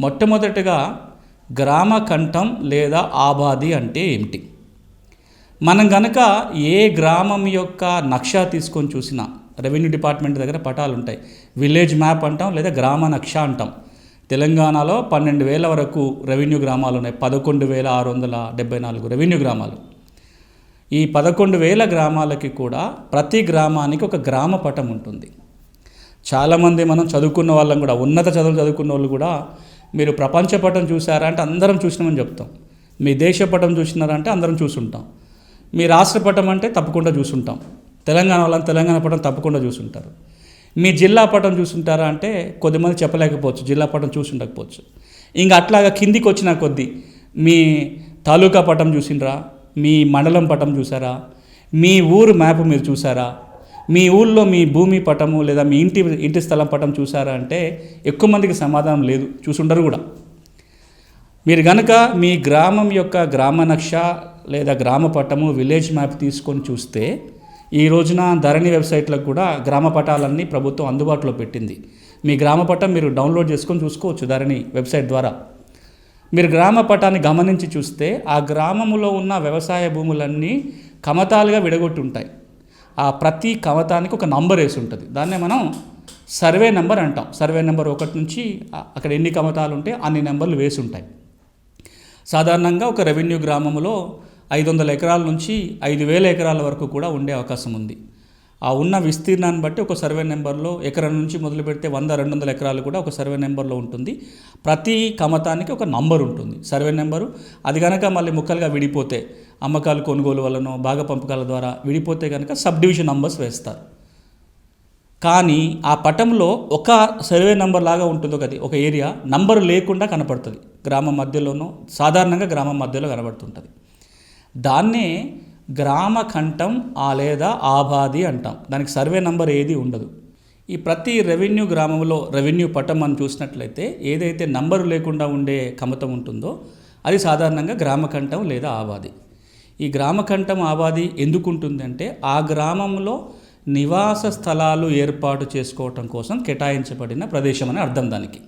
మొట్టమొదటిగా గ్రామ కంఠం లేదా ఆబాది అంటే ఏమిటి? మనం గనక ఏ గ్రామం యొక్క నక్షా తీసుకొని చూసినా రెవెన్యూ డిపార్ట్మెంట్ దగ్గర పటాలు ఉంటాయి. విలేజ్ మ్యాప్ అంటాం లేదా గ్రామ నక్షా అంటాం. తెలంగాణలో 12,000 వరకు రెవెన్యూ గ్రామాలు ఉన్నాయి. 11,674 రెవెన్యూ గ్రామాలు. ఈ 11,000 గ్రామాలకి కూడా ప్రతి గ్రామానికి ఒక గ్రామ పటం ఉంటుంది. చాలామంది మనం చదువుకున్న వాళ్ళం కూడా, ఉన్నత చదువులు చదువుకున్న వాళ్ళు కూడా, మీరు ప్రపంచ పటం చూసారా అంటే అందరం చూసినామని చెప్తాం. మీ దేశ పటం చూసినారా అంటే అందరం చూసుంటాం. మీ రాష్ట్ర పటం అంటే తప్పకుండా చూసుంటాం. తెలంగాణ వాళ్ళని తెలంగాణ పటం తప్పకుండా చూసుంటారు. మీ జిల్లా పటం చూసుంటారా అంటే కొద్దిమంది చెప్పలేకపోవచ్చు, జిల్లా పటం చూసి ఉండకపోవచ్చు. ఇంకా అట్లాగా కిందికి వచ్చిన కొద్దీ మీ తాలూకా పటం చూసిండ్రా, మీ మండలం పటం చూసారా, మీ ఊరు మ్యాప్ మీరు చూసారా, మీ ఊళ్ళో మీ భూమి పటము లేదా మీ ఇంటి స్థలం పటం చూసారా అంటే ఎక్కువ మందికి సమాధానం లేదు, చూసుండరు కూడా. మీరు కనుక మీ గ్రామం యొక్క గ్రామ నక్ష లేదా గ్రామ పటము విలేజ్ మ్యాప్ తీసుకొని చూస్తే ఈ రోజున ధరణి వెబ్సైట్లకు కూడా గ్రామ పటాలన్నీ ప్రభుత్వం అందుబాటులో పెట్టింది. మీ గ్రామ పటం మీరు డౌన్లోడ్ చేసుకొని చూసుకోవచ్చు ధరణి వెబ్సైట్ ద్వారా. మీరు గ్రామ పటాన్ని గమనించి చూస్తే ఆ గ్రామంలో ఉన్న వ్యవసాయ భూములన్నీ కమతాలుగా విడగొట్టి ఉంటాయి. ఆ ప్రతి కమతానికి ఒక నంబర్ వేసి ఉంటుంది. దాన్నే మనం సర్వే నెంబర్ అంటాం. సర్వే నెంబర్ 1 నుంచి అక్కడ ఎన్ని కమతాలు ఉంటే అన్ని నెంబర్లు వేసి ఉంటాయి. సాధారణంగా ఒక రెవెన్యూ గ్రామంలో 500 ఎకరాల నుంచి 5,000 ఎకరాల వరకు కూడా ఉండే అవకాశం ఉంది. ఆ ఉన్న విస్తీర్ణాన్ని బట్టి ఒక సర్వే నెంబర్లో ఎకరం నుంచి మొదలు పెడితే 100-200 ఎకరాలు కూడా ఒక సర్వే నెంబర్లో ఉంటుంది. ప్రతి కమతానికి ఒక నంబర్ ఉంటుంది, సర్వే నెంబరు. అది కనుక మళ్ళీ ముక్కలుగా విడిపోతే, అమ్మకాలు కొనుగోలు వలన భాగ పంపకాల ద్వారా విడిపోతే కనుక సబ్ డివిజన్ నంబర్స్ వేస్తారు. కానీ ఆ పటంలో ఒక సర్వే నెంబర్ లాగా ఉంటుంది, ఒక ఏరియా నంబర్ లేకుండా కనపడుతుంది. గ్రామం మధ్యలోనో, సాధారణంగా గ్రామం మధ్యలో కనబడుతుంటుంది. దాన్నే గ్రామ కంఠం లేదా ఆబాది అంటాం. దానికి సర్వే నంబర్ ఏది ఉండదు. ఈ ప్రతి రెవెన్యూ గ్రామంలో రెవెన్యూ పటం మనం చూసినట్లయితే ఏదైతే నంబరు లేకుండా ఉండే కమతం ఉంటుందో అది సాధారణంగా గ్రామ కంఠం లేదా ఆబాది. ఈ గ్రామ కంఠం ఆబాది ఎందుకు ఉంటుందంటే ఆ గ్రామంలో నివాస స్థలాలు ఏర్పాటు చేసుకోవటం కోసం కేటాయించబడిన ప్రదేశం అని అర్థం దానికి.